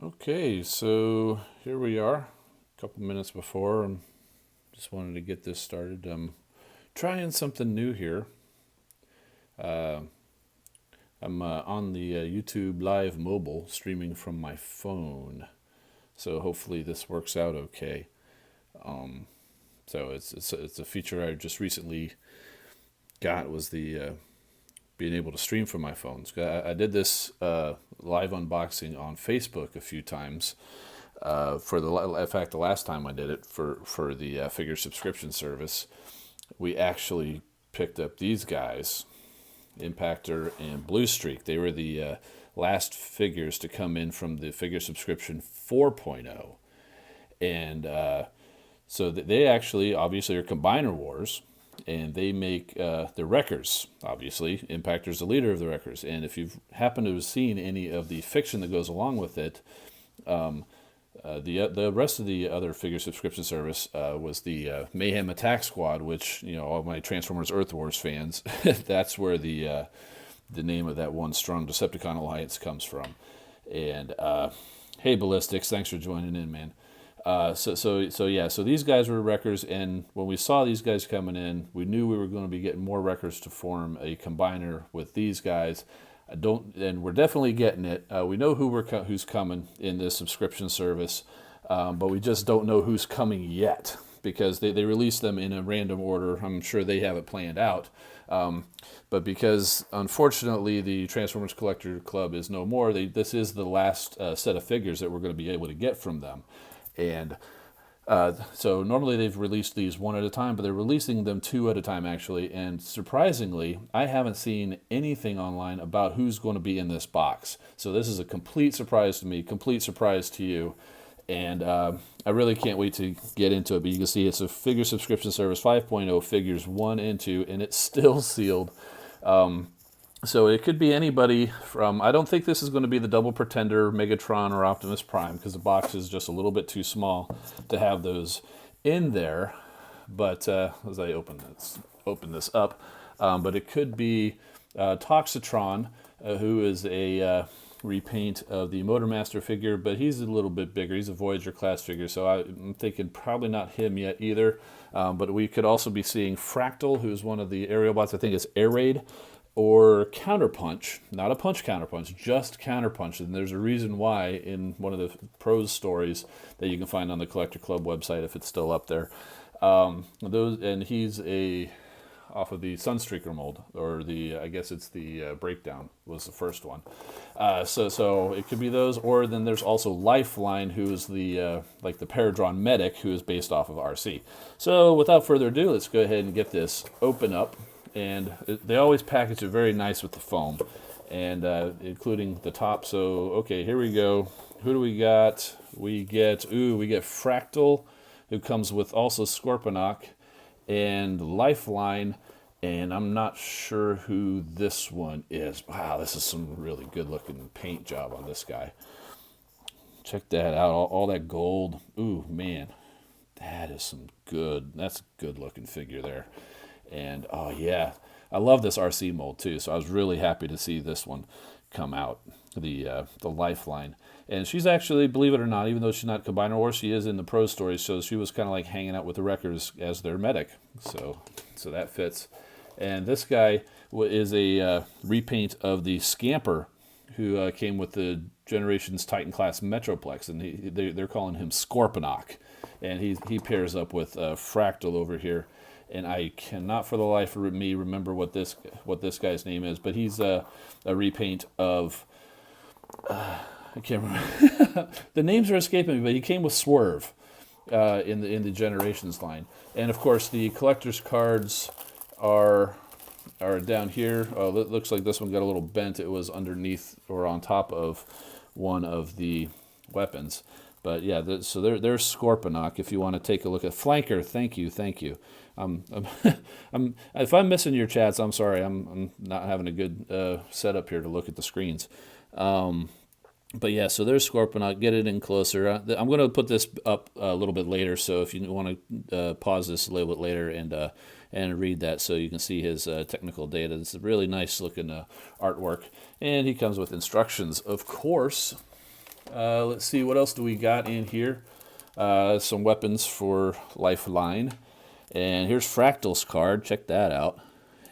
Okay, so here we are, a couple minutes before. Just wanted to get this started. I'm trying something new here. Uh, I'm on the YouTube Live mobile, streaming from my phone. So hopefully this works out okay. Um, so it's a feature I just recently got, was the being able to stream from my phone. So I did this live unboxing on Facebook a few times. In fact, the last time I did it for the figure subscription service, we actually picked up these guys, Impactor and Blue Streak. They were the last figures to come in from the figure subscription 4.0, and so they actually obviously are combiner wars, and they make the wreckers. Obviously, Impactor's the leader of the wreckers, and if you've happened to have seen any of the fiction that goes along with it, the rest of the other figure subscription service was the Mayhem Attack Squad, which, all my Transformers Earth Wars fans, that's where the name of that one strong Decepticon alliance comes from. And hey, Ballistics, thanks for joining in, man. So these guys were wreckers, and when we saw these guys coming in, we knew we were going to be getting more wreckers to form a combiner with these guys. And we're definitely getting it. We know who's coming in this subscription service, but we just don't know who's coming yet, because they release them in a random order. I'm sure they have it planned out. But because, unfortunately, the Transformers Collector Club is no more, this is the last set of figures that we're going to be able to get from them. And so normally they've released these one at a time, but they're releasing them two at a time, actually. And surprisingly, I haven't seen anything online about who's going to be in this box. So this is a complete surprise to me, complete surprise to you. And I really can't wait to get into it. But you can see it's a figure subscription service 5.0, figures 1 and 2, and it's still sealed. So it could be anybody from, I don't think this is going to be the Double Pretender, Megatron, or Optimus Prime, because the box is just a little bit too small to have those in there. But as I open this up, but it could be Toxitron, who is a repaint of the Motormaster figure, but he's a little bit bigger. He's a Voyager class figure, so I'm thinking probably not him yet either. But we could also be seeing Fractal, who's one of the aerial bots. I think it's Air Raid, or Counterpunch, not a punch Counterpunch, just Counterpunch. And there's a reason why in one of the prose stories that you can find on the Collector Club website, if it's still up there. And he's off of the Sunstreaker mold, or I guess it's the Breakdown was the first one. So it could be those, or then there's also Lifeline, who is the like the Paradron medic, who is based off of RC. So without further ado, let's go ahead and get this open up. And they always package it very nice with the foam, and including the top. So okay, here we go. Who do we got? We get Fractal, who comes with also Scorponok and Lifeline, and I'm not sure who this one is. Wow, this is some really good looking paint job on this guy. Check that out, all that gold. Ooh, man, that's a good looking figure there. And oh yeah, I love this RC mold too. So I was really happy to see this one come out, the Lifeline. And she's actually, believe it or not, even though she's not Combiner War, she is in the pro stories. So she was kind of like hanging out with the wreckers as their medic. So that fits. And this guy is a repaint of the Scamper, who came with the Generations Titan class Metroplex, and they're calling him Scorponok, and he pairs up with Fractal over here. And I cannot for the life of me remember what this guy's name is, but he's a repaint of I can't remember. The names are escaping me, but he came with Swerve in the Generations line. And of course the collector's cards are down here. It looks like this one got a little bent. It was underneath or on top of one of the weapons. But yeah, so there's Scorponok. If you want to take a look at Flanker, thank you. If I'm missing your chats, I'm sorry. I'm not having a good setup here to look at the screens. But yeah, so there's Scorponok. Get it in closer. I'm going to put this up a little bit later, so if you want to pause this a little bit later and read that, so you can see his technical data. It's a really nice looking artwork, and he comes with instructions, of course. Let's see, what else do we got in here? Some weapons for Lifeline. And here's Fractal's card. Check that out.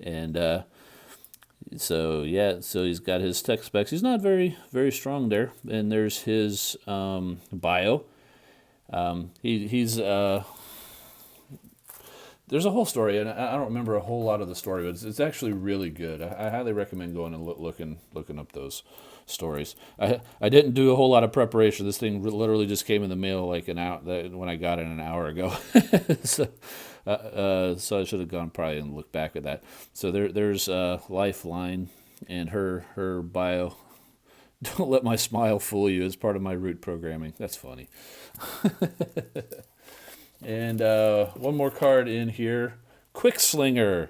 And so he's got his tech specs. He's not very strong there. And there's his bio. He's there's a whole story, and I don't remember a whole lot of the story, but it's actually really good. I highly recommend going and looking up those stories. I didn't do a whole lot of preparation. This thing literally just came in the mail like an hour when I got it an hour ago. so I should have gone probably and looked back at that. So there's Lifeline and her bio. Don't let my smile fool you. It's part of my root programming. That's funny. And one more card in here, Quickslinger.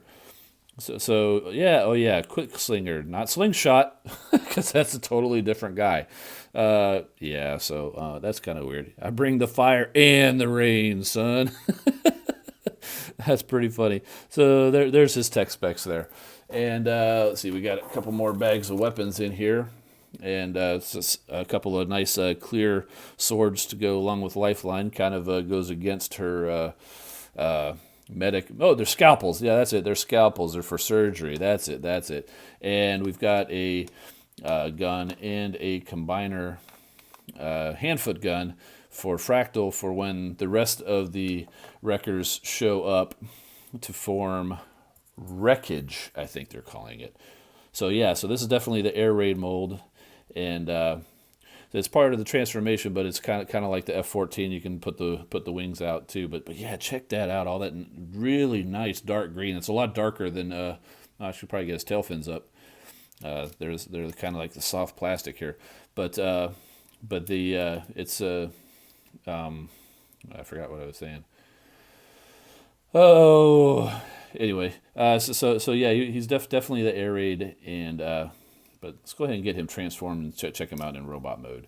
So yeah, Quickslinger, not Slingshot, because that's a totally different guy. So that's kind of weird. I bring the fire and the rain, son. That's pretty funny. So there's his tech specs there. And let's see, we got a couple more bags of weapons in here. And a couple of nice clear swords to go along with Lifeline. Kind of goes against her medic. Oh, they're scalpels. Yeah, that's it. They're scalpels. They're for surgery. That's it. And we've got a gun and a combiner hand-foot gun for Fractal for when the rest of the wreckers show up to form wreckage, I think they're calling it. So this is definitely the air raid mold. And it's part of the transformation, but it's kind of like the F-14. You can put the wings out too. But yeah, check that out. All that really nice dark green. It's a lot darker than. I should probably get his tail fins up. They're kind of like the soft plastic here, but it's I forgot what I was saying. Oh, anyway. So yeah, he's definitely the air raid and. But let's go ahead and get him transformed and check him out in robot mode.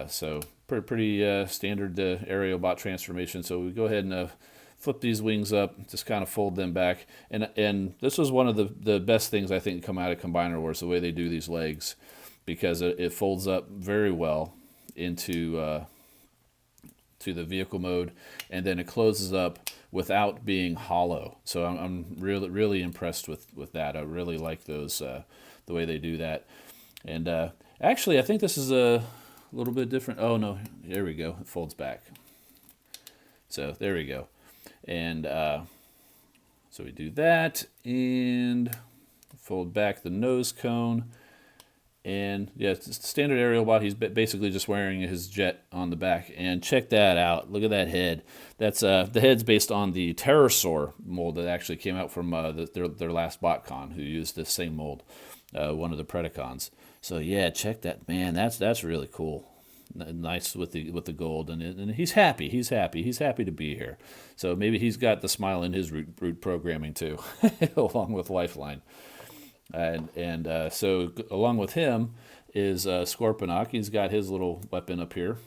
So pretty standard aerial bot transformation. So we go ahead and flip these wings up, just kind of fold them back. And this was one of the best things I think come out of Combiner Wars, the way they do these legs, because it folds up very well into to the vehicle mode, and then it closes up without being hollow. So I'm really impressed with that. I really like those. The way they do that. And actually, I think this is a little bit different. Oh, no, there we go. It folds back. So there we go. And so we do that and fold back the nose cone. And yeah, it's just a standard aerial bot. He's basically just wearing his jet on the back. And check that out. Look at that head. That's the head's based on the pterosaur mold that actually came out from their last BotCon, who used the same mold. One of the Predacons. So yeah, check that, man. That's really cool. Nice with the gold, and he's happy. He's happy to be here. So maybe he's got the smile in his root programming too, along with Lifeline. And so along with him is Scorponok. He's got his little weapon up here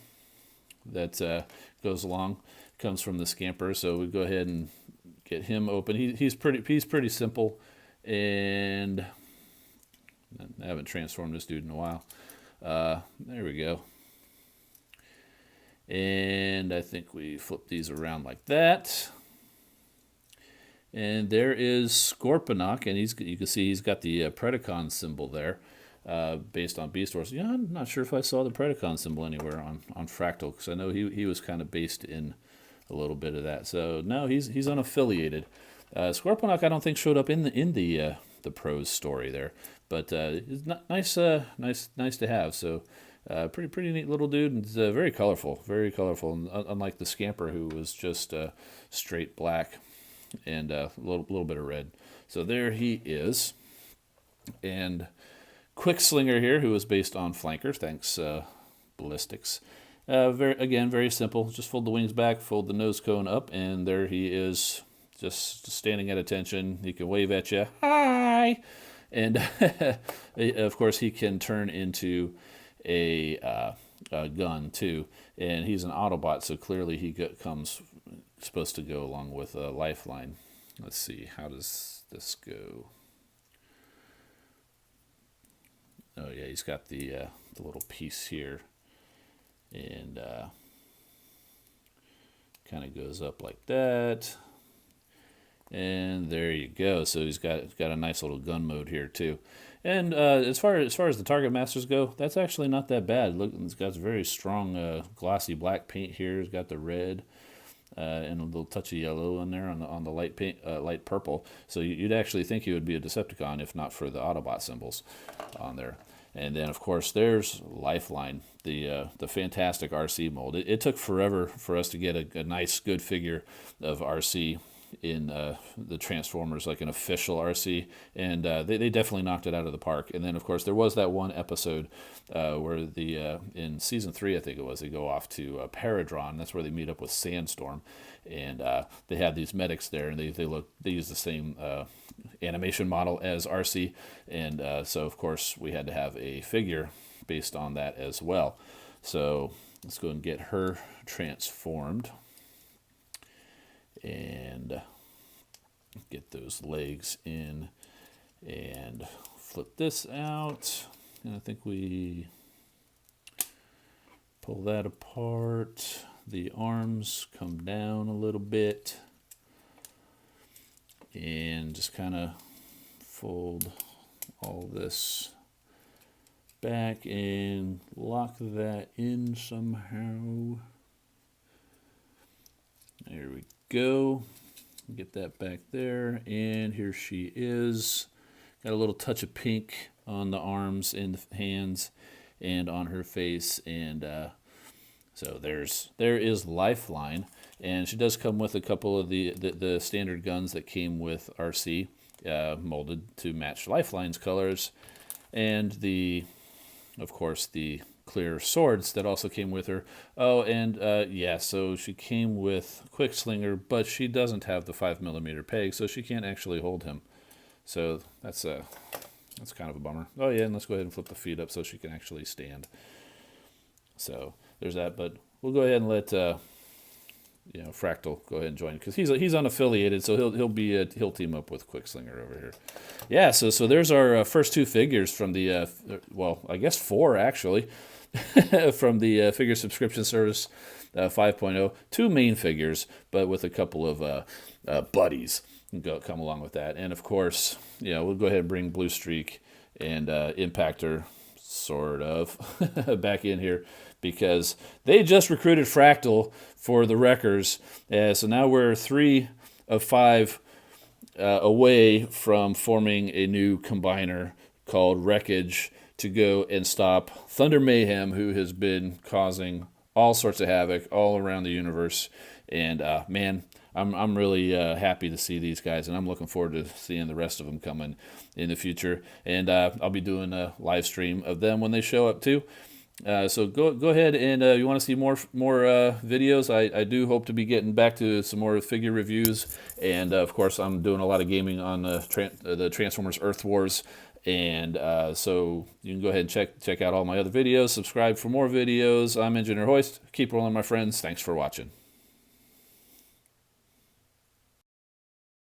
that goes along, comes from the scamper. So we go ahead and get him open. He's pretty simple, and I haven't transformed this dude in a while. There we go. And I think we flip these around like that. And there is Scorponok, and you can see he's got the Predacon symbol there, based on Beast Wars. Yeah, I'm not sure if I saw the Predacon symbol anywhere on Fractal, because I know he was kind of based in a little bit of that. So no, he's unaffiliated. Scorponok I don't think showed up in the pros story there, but it's nice to have. So pretty neat little dude, and very colorful, and unlike the scamper, who was just straight black and a little bit of red. So there he is. And Quickslinger here, who was based on Flanker, thanks Ballistics. Very simple. Just fold the wings back, fold the nose cone up, and there he is, just standing at attention. He can wave at you, hi! And of course he can turn into a gun too. And he's an Autobot, so clearly he comes supposed to go along with a Lifeline. Let's see, how does this go? Oh yeah, he's got the little piece here. And kind of goes up like that. And there you go. So he's got a nice little gun mode here too. And as far as the target masters go, that's actually not that bad. Look, it's got very strong glossy black paint here. It's got the red and a little touch of yellow in there on the light paint, light purple. So you'd actually think he would be a Decepticon if not for the Autobot symbols on there. And then of course there's Lifeline, the fantastic RC mold. It took forever for us to get a nice good figure of RC in the Transformers, like an official RC, and they definitely knocked it out of the park. And then of course there was that one episode where in season 3 I think it was, they go off to Paradron. That's where they meet up with Sandstorm, and they had these medics there, and they use the same animation model as RC, and so of course we had to have a figure based on that as well. So let's go and get her transformed and get those legs in and flip this out. And I think we pull that apart. The arms come down a little bit and just kind of fold all this back and lock that in somehow. There we go. Get that back there, and here she is. Got a little touch of pink on the arms and the hands and on her face, and so there is Lifeline, and she does come with a couple of the standard guns that came with RC, molded to match Lifeline's colors, and of course the clear swords that also came with her. Oh, and yeah, so she came with Quickslinger, but she doesn't have the 5mm peg, so she can't actually hold him. So that's kind of a bummer. Oh yeah, and let's go ahead and flip the feet up so she can actually stand. So there's that, but we'll go ahead and let Fractal go ahead and join, because he's unaffiliated, so he'll team up with Quickslinger over here. Yeah, so there's our first 2 figures from the well, I guess 4 actually. From the figure subscription service 5.0, 2 main figures, but with a couple of buddies come along with that. And of course, we'll go ahead and bring Blue Streak and Impactor sort of back in here, because they just recruited Fractal for the Wreckers. So now we're 3 of 5 away from forming a new combiner called Wreckage to go and stop Thunder Mayhem, who has been causing all sorts of havoc all around the universe. And man, I'm really happy to see these guys, and I'm looking forward to seeing the rest of them coming in the future. And I'll be doing a live stream of them when they show up too. So go ahead, and you want to see more videos. I do hope to be getting back to some more figure reviews, and of course I'm doing a lot of gaming on the Transformers Earth Wars. And so you can go ahead and check out all my other videos. Subscribe for more videos. I'm Engineer Hoist. Keep rolling, my friends. Thanks for watching.